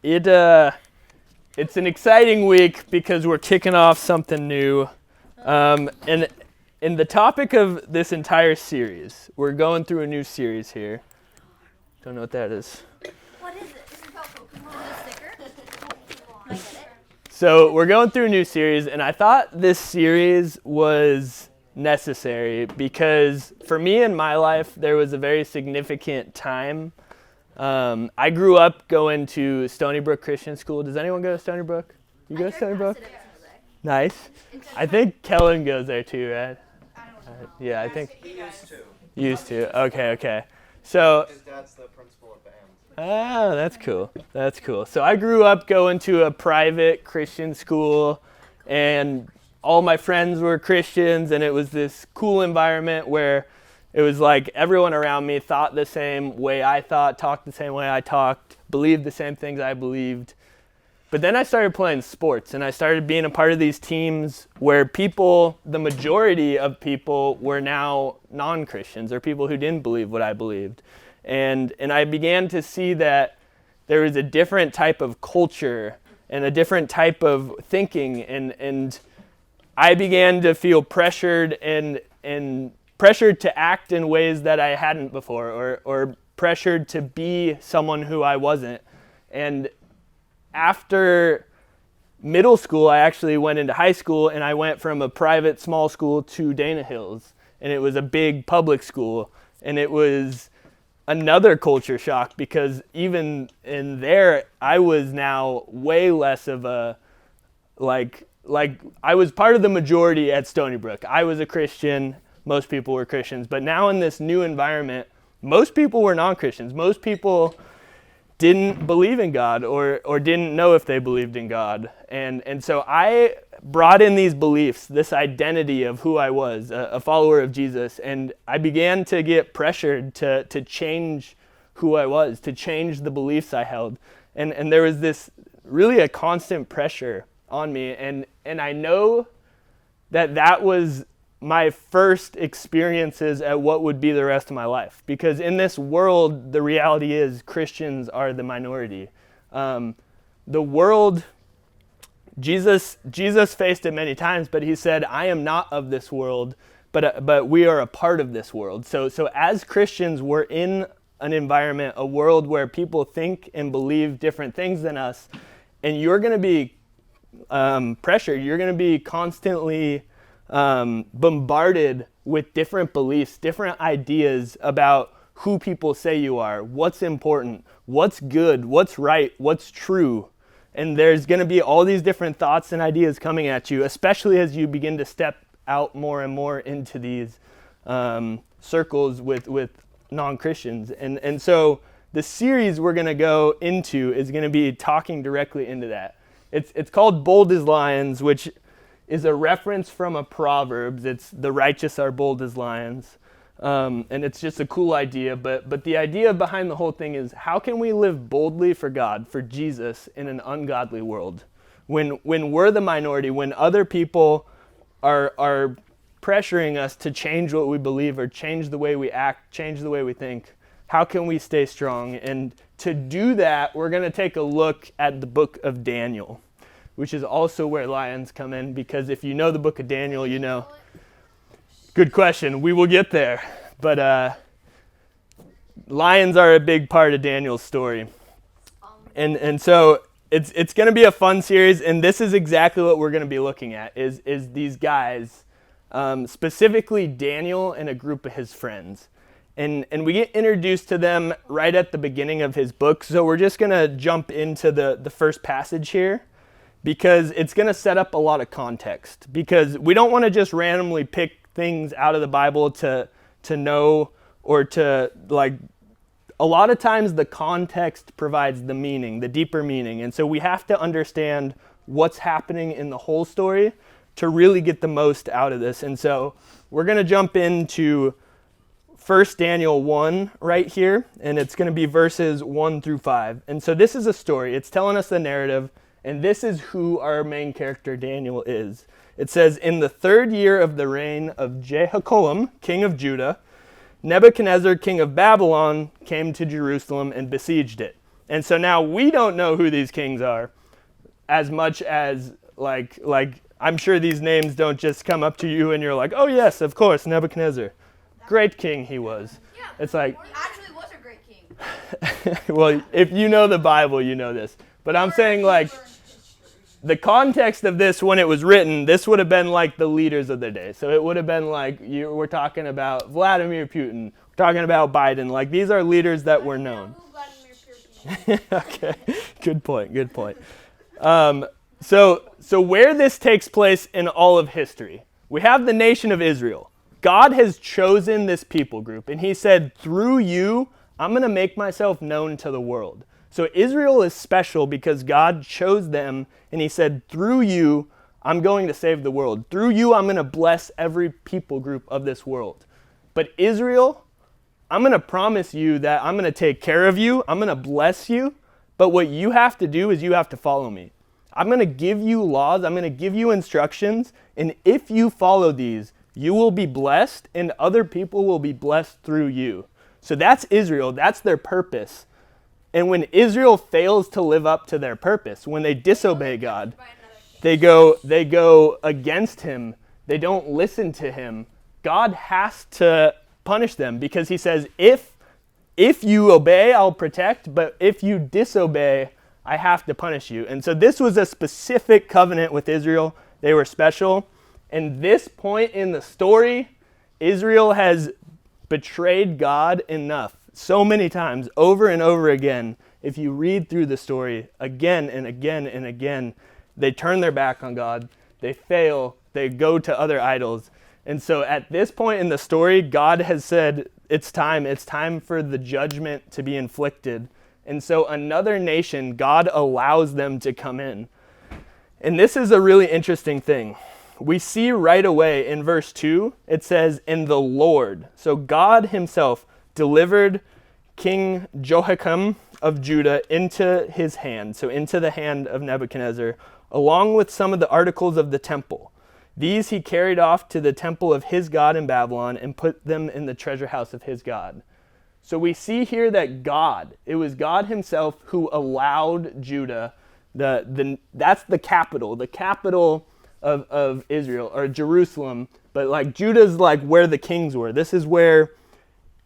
It's an exciting week because we're kicking off something new. And in the topic of this entire series, we're going through a new series here. Don't know what that is. What is it? This is about Pokemon. A sticker? I get it. So we're going through a new series, and I thought this series was necessary because for me in my life, there was a very significant time. I grew up going to Stony Brook Christian School. Does anyone go to Stony Brook? You go to Stony Brook? Nice. I think Kellen goes there too, right? Yeah, I think. He Used to. Okay. So. His dad's the principal of band. Oh, that's cool. So I grew up going to a private Christian school, and all my friends were Christians, and it was this cool environment where it was like everyone around me thought the same way I thought, talked the same way I talked, believed the same things I believed. But then I started playing sports, and I started being a part of these teams where the majority of people were now non-Christians, or people who didn't believe what I believed. And I began to see that there was a different type of culture and a different type of thinking, and I began to feel pressured and pressured to act in ways that I hadn't before, or pressured to be someone who I wasn't. And after middle school, I actually went into high school, and I went from a private small school to Dana Hills, and it was a big public school, and it was another culture shock because even in there, I was now way less of a, like I was part of the majority at Stony Brook. I was a Christian, most people were Christians, but now in this new environment, most people were non-Christians. Most people didn't believe in God or didn't know if they believed in God. And so I brought in these beliefs, this identity of who I was, a follower of Jesus, and I began to get pressured to change who I was, to change the beliefs I held. And there was this really a constant pressure on me, and I know that was my first experiences at what would be the rest of my life. Because in this world, the reality is Christians are the minority. The world, Jesus faced it many times, but he said, I am not of this world, but we are a part of this world. So as Christians, we're in an environment, a world where people think and believe different things than us, and you're going to be pressured. You're going to be constantly bombarded with different beliefs, different ideas about who people say you are, what's important, what's good, what's right, what's true. And there's going to be all these different thoughts and ideas coming at you, especially as you begin to step out more and more into these circles with non-Christians. And so the series we're going to go into is going to be talking directly into that. It's called Bold as Lions, which is a reference from a Proverbs. It's the righteous are bold as lions. And it's just a cool idea. But the idea behind the whole thing is, how can we live boldly for God, for Jesus, in an ungodly world? When we're the minority, when other people are pressuring us to change what we believe or change the way we act, change the way we think, how can we stay strong? And to do that, we're going to take a look at the book of Daniel, which is also where lions come in, because if you know the book of Daniel, you know. Good question. We will get there. But lions are a big part of Daniel's story. And so it's going to be a fun series, and this is exactly what we're going to be looking at, is these guys, specifically Daniel and a group of his friends. And we get introduced to them right at the beginning of his book, so we're just going to jump into the first passage here, because it's going to set up a lot of context, because we don't want to just randomly pick things out of the Bible to know, or to, like, a lot of times the context provides the meaning, the deeper meaning. And so we have to understand what's happening in the whole story to really get the most out of this. And so we're going to jump into 1 Daniel 1 right here, and it's going to be verses 1 through 5. And so this is a story. It's telling us the narrative. And this is who our main character, Daniel, is. It says, in the 3rd year of the reign of Jehoiakim, king of Judah, Nebuchadnezzar, king of Babylon, came to Jerusalem and besieged it. And so now we don't know who these kings are as much as like I'm sure these names don't just come up to you and you're like, oh yes, of course, Nebuchadnezzar. Great king he was. Yeah. It's like, He actually was a great king. well, if you know the Bible, you know this. But I'm saying like the context of this when it was written, this would have been like the leaders of the day. So it would have been like we're talking about Vladimir Putin, we're talking about Biden. Like these are leaders that were known. Okay, good point. So where this takes place in all of history, we have the nation of Israel. God has chosen this people group, and he said, through you, I'm going to make myself known to the world. So Israel is special because God chose them, and he said, through you, I'm going to save the world. Through you, I'm going to bless every people group of this world. But Israel, I'm going to promise you that I'm going to take care of you, I'm going to bless you, but what you have to do is you have to follow me. I'm going to give you laws, I'm going to give you instructions, and if you follow these, you will be blessed, and other people will be blessed through you. So that's Israel, that's their purpose. And when Israel fails to live up to their purpose, when they disobey God, they go against him, they don't listen to him, God has to punish them because he says, if you obey, I'll protect, but if you disobey, I have to punish you. And so this was a specific covenant with Israel. They were special. And this point in the story, Israel has betrayed God enough so many times, over and over again. If you read through the story again and again and again, they turn their back on God, they fail, they go to other idols. And so at this point in the story, God has said, it's time for the judgment to be inflicted. And so another nation, God allows them to come in. And this is a really interesting thing. We see right away in verse 2, it says, "In the Lord." So God himself delivered King Jehoiakim of Judah into his hand, so into the hand of Nebuchadnezzar, along with some of the articles of the temple. These he carried off to the temple of his God in Babylon and put them in the treasure house of his God. So we see here that it was God himself who allowed Judah, that's the capital of Israel, or Jerusalem, but like Judah's like where the kings were. This is where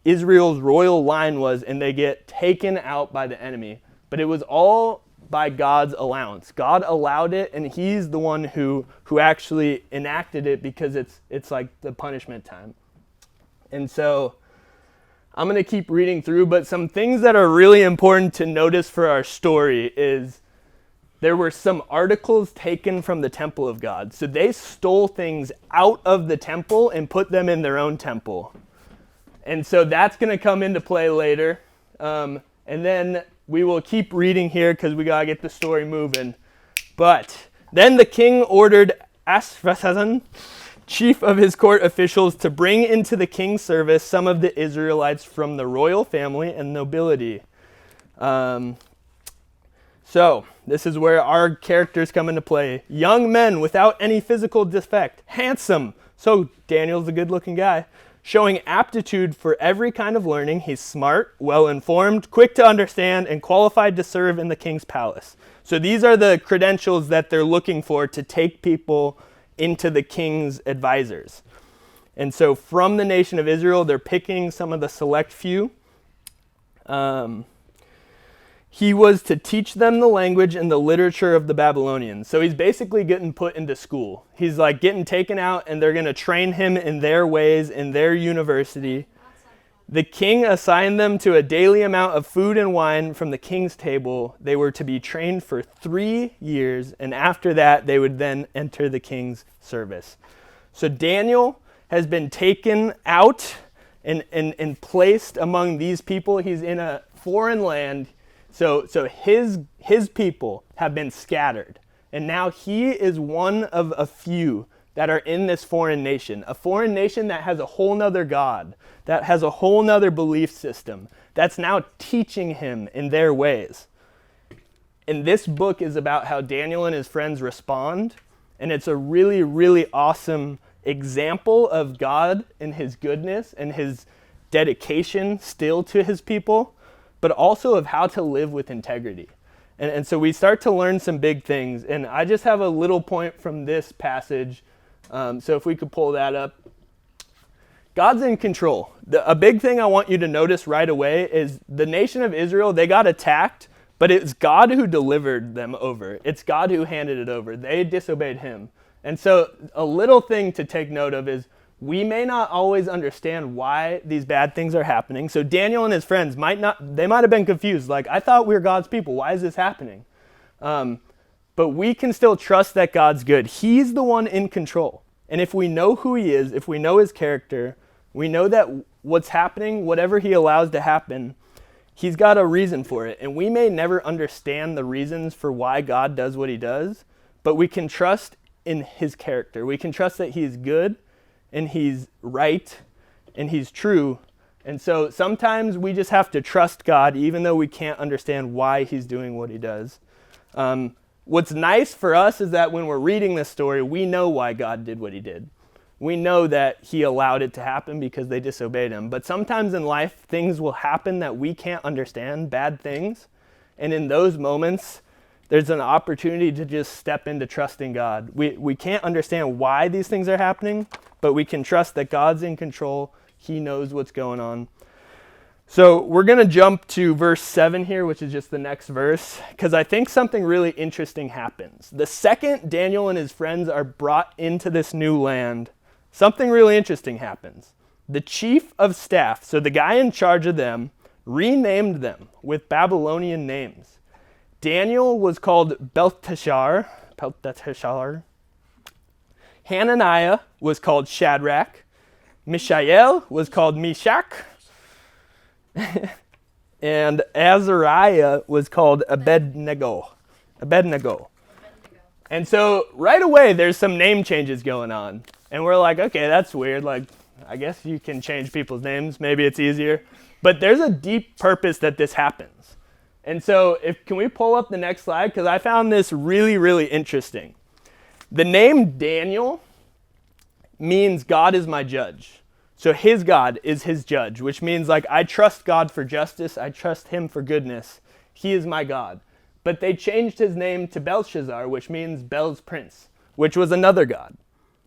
Israel's royal line was, and they get taken out by the enemy. But it was all by God's allowance. God allowed it, and he's the one who actually enacted it because it's like the punishment time. And so I'm going to keep reading through, but some things that are really important to notice for our story is there were some articles taken from the temple of God. So they stole things out of the temple and put them in their own temple. And so that's going to come into play later. And then we will keep reading here because we got to get the story moving. But then the king ordered Ashpenaz, chief of his court officials, to bring into the king's service some of the Israelites from the royal family and nobility. So this is where our characters come into play. Young men without any physical defect, handsome. So Daniel's a good-looking guy. Showing aptitude for every kind of learning. He's smart, well-informed, quick to understand, and qualified to serve in the king's palace. So these are the credentials that they're looking for to take people into the king's advisors. And so from the nation of Israel, they're picking some of the select few. He was to teach them the language and the literature of the Babylonians. So he's basically getting put into school. He's like getting taken out, and they're going to train him in their ways, in their university. The king assigned them to a daily amount of food and wine from the king's table. They were to be trained for 3 years, and after that, they would then enter the king's service. So Daniel has been taken out and placed among these people. He's in a foreign land. So his people have been scattered, and now he is one of a few that are in this foreign nation, a foreign nation that has a whole nother God, that has a whole nother belief system, that's now teaching him in their ways. And this book is about how Daniel and his friends respond, and it's a really, really awesome example of God and his goodness and his dedication still to his people. but also of how to live with integrity. And so we start to learn some big things. And I just have a little point from this passage. So if we could pull that up. God's in control. A big thing I want you to notice right away is the nation of Israel, they got attacked, but it's God who delivered them over. It's God who handed it over. They disobeyed him. And so a little thing to take note of is we may not always understand why these bad things are happening. So Daniel and his friends might have been confused. Like, I thought we were God's people. Why is this happening? But we can still trust that God's good. He's the one in control. And if we know who he is, if we know his character, we know that what's happening, whatever he allows to happen, he's got a reason for it. And we may never understand the reasons for why God does what he does, but we can trust in his character. We can trust that he's good and he's right and he's true. And so sometimes we just have to trust God even though we can't understand why he's doing what he does. What's nice for us is that when we're reading this story, we know why God did what he did. We know that he allowed it to happen because they disobeyed him. But sometimes in life, things will happen that we can't understand, bad things. And in those moments, there's an opportunity to just step into trusting God. We can't understand why these things are happening, but we can trust that God's in control. He knows what's going on. So we're going to jump to verse 7 here, which is just the next verse, because I think something really interesting happens. The second Daniel and his friends are brought into this new land, something really interesting happens. The chief of staff, so the guy in charge of them, renamed them with Babylonian names. Daniel was called Belteshazzar. Hananiah was called Shadrach. Mishael was called Meshach. And Azariah was called Abednego. And so right away, there's some name changes going on. And we're like, okay, that's weird. Like, I guess you can change people's names. Maybe it's easier. But there's a deep purpose that this happens. And so can we pull up the next slide? Because I found this really, really interesting. The name Daniel means God is my judge. So his God is his judge, which means like I trust God for justice. I trust him for goodness. He is my God. But they changed his name to Belshazzar, which means Bel's prince, which was another god.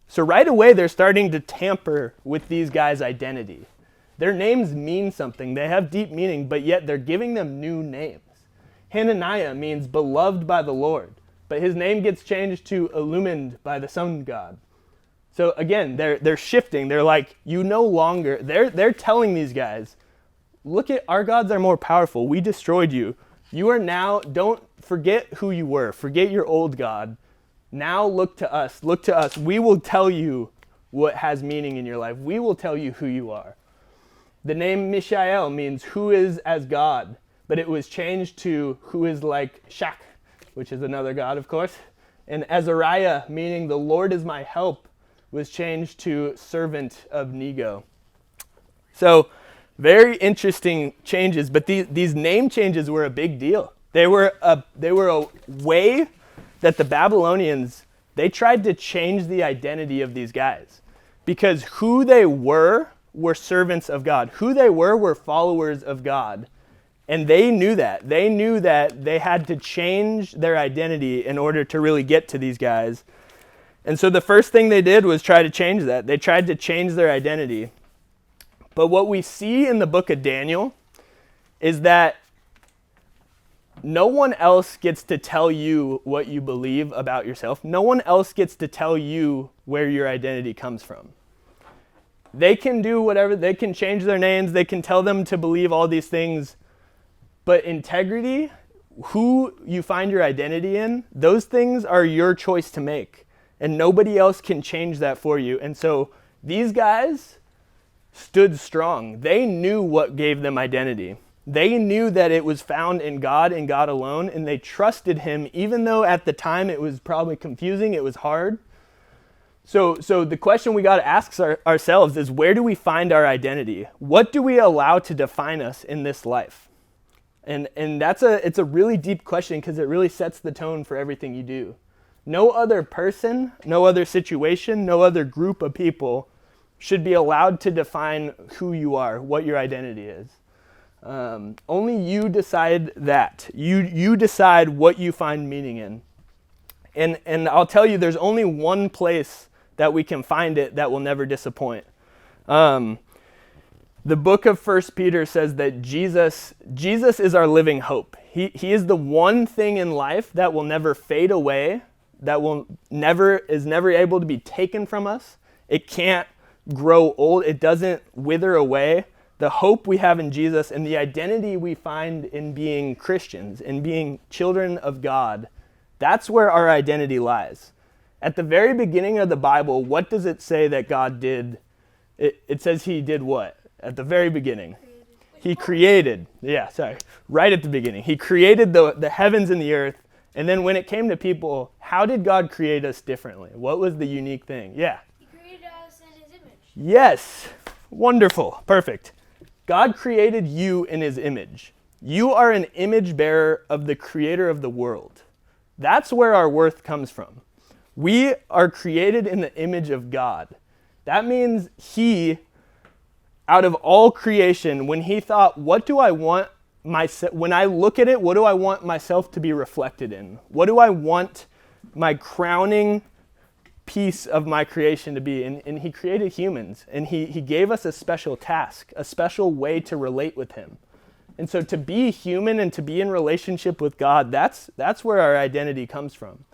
So right away, they're starting to tamper with these guys' identity. Their names mean something. They have deep meaning, but yet they're giving them new names. Hananiah means beloved by the Lord, but his name gets changed to illumined by the sun god. So again, they're shifting. They're like, you no longer, they're telling these guys, look at our gods are more powerful. We destroyed you. You are now, don't forget who you were. Forget your old god. Now look to us. Look to us. We will tell you what has meaning in your life. We will tell you who you are. The name Mishael means who is as God, but it was changed to who is like Shach, which is another god, of course. And Azariah, meaning the Lord is my help, was changed to servant of Nego. So very interesting changes, but these name changes were a big deal. They were a way that the Babylonians, they tried to change the identity of these guys because who they were servants of God. Who they were followers of God. And they knew that. They knew that they had to change their identity in order to really get to these guys. And so the first thing they did was try to change that. They tried to change their identity. But what we see in the book of Daniel is that no one else gets to tell you what you believe about yourself. No one else gets to tell you where your identity comes from. They can do whatever. They can change their names. They can tell them to believe all these things. But integrity, who you find your identity in, those things are your choice to make. And nobody else can change that for you. And so these guys stood strong. They knew what gave them identity. They knew that it was found in God and God alone, and they trusted him, even though at the time it was probably confusing, it was hard. So the question we got to ask ourselves is, where do we find our identity? What do we allow to define us in this life? And it's a really deep question because it really sets the tone for everything you do. No other person, no other situation, no other group of people should be allowed to define who you are, what your identity is. Only you decide that. You decide what you find meaning in. And I'll tell you, there's only one place that we can find it that will never disappoint. The book of 1 Peter says that Jesus is our living hope. He is the one thing in life that will never fade away, that is never able to be taken from us. It can't grow old. It doesn't wither away. The hope we have in Jesus and the identity we find in being Christians, in being children of God, that's where our identity lies. At the very beginning of the Bible, what does it say that God did? It says he did what? At the very beginning. He created. Right at the beginning. He created the heavens and the earth. And then when it came to people, how did God create us differently? What was the unique thing? Yeah. He created us in his image. Yes. Wonderful. Perfect. God created you in his image. You are an image bearer of the creator of the world. That's where our worth comes from. We are created in the image of God. That means he, out of all creation, when he thought, what do I want when I look at it, what do I want myself to be reflected in? What do I want my crowning piece of my creation to be? And he created humans, and he gave us a special task, a special way to relate with him. And so to be human and to be in relationship with God, that's where our identity comes from.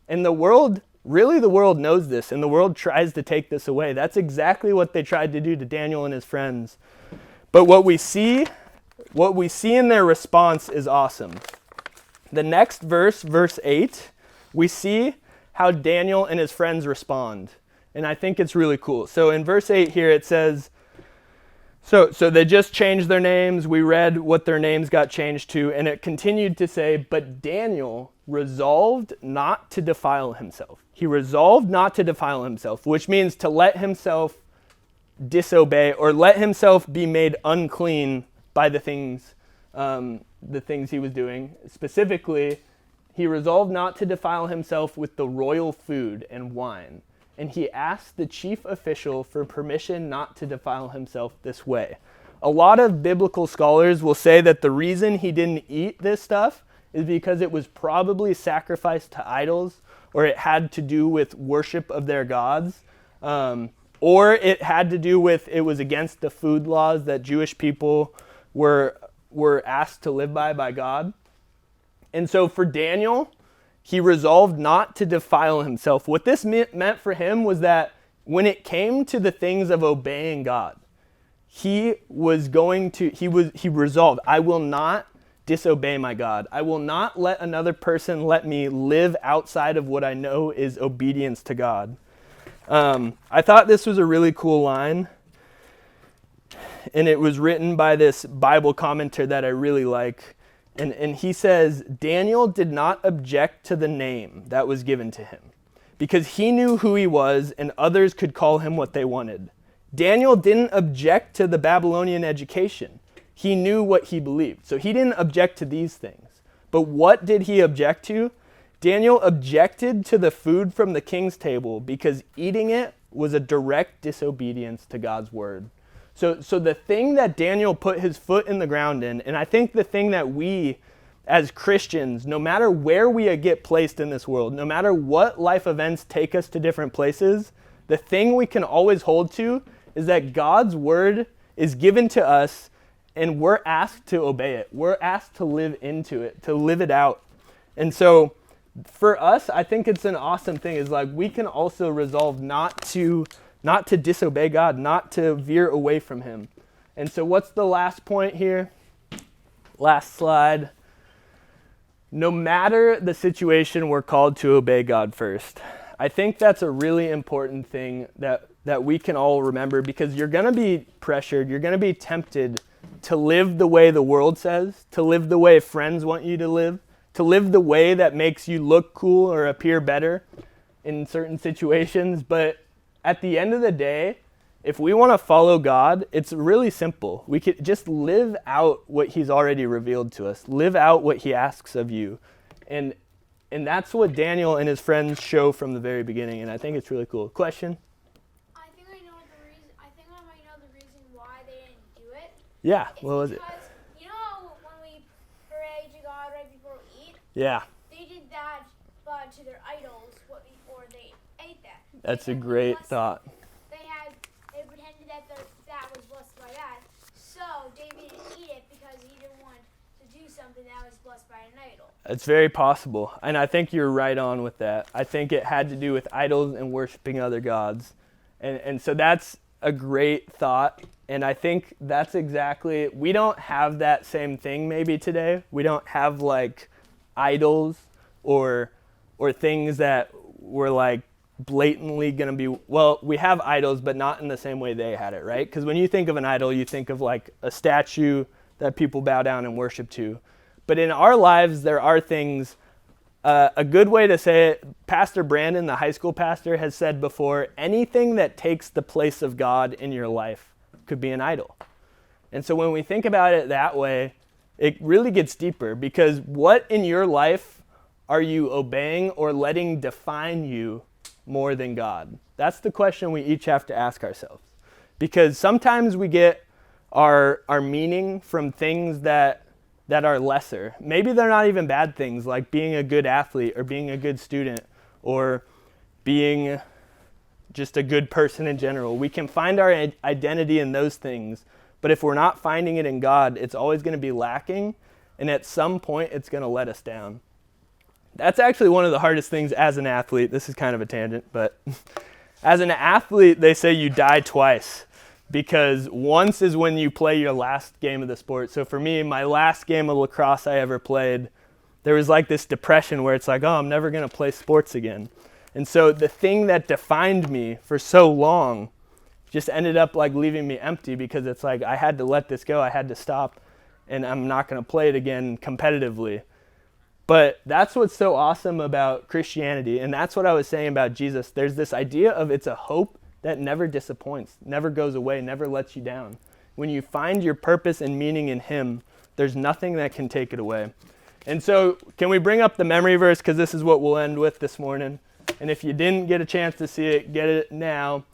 And the world knows this, and the world tries to take this away. That's exactly what they tried to do to Daniel and his friends. But what we see in their response is awesome. The next verse, verse 8, we see how Daniel and his friends respond. And I think it's really cool. So in verse 8 here it says, so they just changed their names. We read what their names got changed to, and it continued to say, but Daniel resolved not to defile himself. He resolved not to defile himself, which means to let himself disobey or let himself be made unclean by the things he was doing. Specifically, he resolved not to defile himself with the royal food and wine. And he asked the chief official for permission not to defile himself this way. A lot of biblical scholars will say that the reason he didn't eat this stuff is because it was probably sacrificed to idols, or it had to do with worship of their gods, or it had to do with it was against the food laws that Jewish people were asked to live by God. And so for Daniel, he resolved not to defile himself. What this meant for him was that when it came to the things of obeying God, he resolved, I will not disobey my God. I will not let another person let me live outside of what I know is obedience to God. I thought this was a really cool line, and it was written by this Bible commentator that I really like. And he says, Daniel did not object to the name that was given to him because he knew who he was and others could call him what they wanted. Daniel didn't object to the Babylonian education. He knew what he believed. So he didn't object to these things. But what did he object to? Daniel objected to the food from the king's table because eating it was a direct disobedience to God's word. So the thing that Daniel put his foot in the ground in, and I think the thing that we as Christians, no matter where we get placed in this world, no matter what life events take us to different places, the thing we can always hold to is that God's word is given to us and we're asked to obey it. We're asked to live into it, to live it out. And so for us, I think it's an awesome thing is like we can also resolve not to disobey God, not to veer away from him. And so what's the last point here? Last slide. No matter the situation, we're called to obey God first. I think that's a really important thing that we can all remember because you're going to be pressured, you're going to be tempted to live the way the world says, to live the way friends want you to live the way that makes you look cool or appear better in certain situations. But at the end of the day, if we want to follow God, it's really simple. We could just live out what he's already revealed to us. Live out what he asks of you. And that's what Daniel and his friends show from the very beginning, and I think it's really cool. Question? I think I might know the reason why they didn't do it. Yeah, what was it? Because Yeah, They did that to their idols, or they ate that. that's a They great blessed- thought. They pretended that that was blessed by God. So David didn't eat it because he didn't want to do something that was blessed by an idol. It's very possible, and I think you're right on with that. I think it had to do with idols and worshiping other gods, and so that's a great thought, and I think that's exactly, we don't have that same thing maybe today. We don't have like idols or things that were like blatantly going to be, well, we have idols, but not in the same way they had it, right? Because when you think of an idol, you think of like a statue that people bow down and worship to. But in our lives, there are things, a good way to say it, Pastor Brandon, the high school pastor, has said before, anything that takes the place of God in your life could be an idol. And so when we think about it that way, it really gets deeper, because what in your life are you obeying or letting define you more than God? That's the question we each have to ask ourselves. Because sometimes we get our meaning from things that are lesser. Maybe they're not even bad things, like being a good athlete or being a good student or being just a good person in general. We can find our identity in those things, but if we're not finding it in God, it's always going to be lacking, and at some point it's going to let us down. That's actually one of the hardest things as an athlete. This is kind of a tangent, but as an athlete, they say you die twice, because once is when you play your last game of the sport. So for me, my last game of lacrosse I ever played, there was like this depression where it's like, oh, I'm never going to play sports again. And so the thing that defined me for so long just ended up like leaving me empty, because it's like I had to let this go, I had to stop, and I'm not going to play it again competitively. But that's what's so awesome about Christianity, and that's what I was saying about Jesus. There's this idea of it's a hope that never disappoints, never goes away, never lets you down. When you find your purpose and meaning in Him, there's nothing that can take it away. And so can we bring up the memory verse, because this is what we'll end with this morning. And if you didn't get a chance to see it, get it now.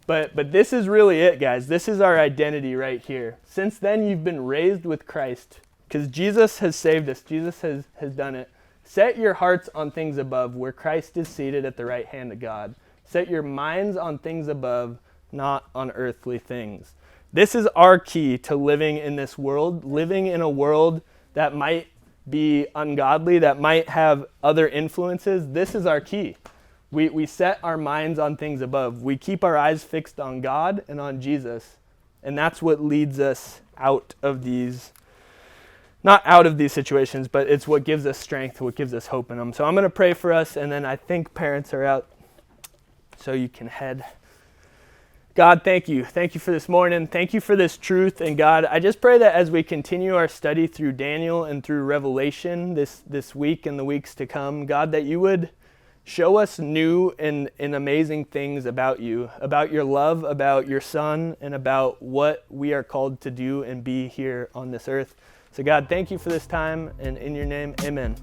But this is really it, guys. This is our identity right here. Since then, you've been raised with Christ, because Jesus has saved us. Jesus has done it. Set your hearts on things above, where Christ is seated at the right hand of God. Set your minds on things above, not on earthly things. This is our key to living in this world, living in a world that might be ungodly, that might have other influences. This is our key. We set our minds on things above. We keep our eyes fixed on God and on Jesus. And that's what leads us out of these, not out of these situations, but it's what gives us strength, what gives us hope in them. So I'm going to pray for us, and then I think parents are out, so you can head. God, thank you. Thank you for this morning. Thank you for this truth. And God, I just pray that as we continue our study through Daniel and through Revelation this week and the weeks to come, God, that you would show us new and amazing things about you, about your love, about your Son, and about what we are called to do and be here on this earth. So God, thank you for this time, and in your name, amen.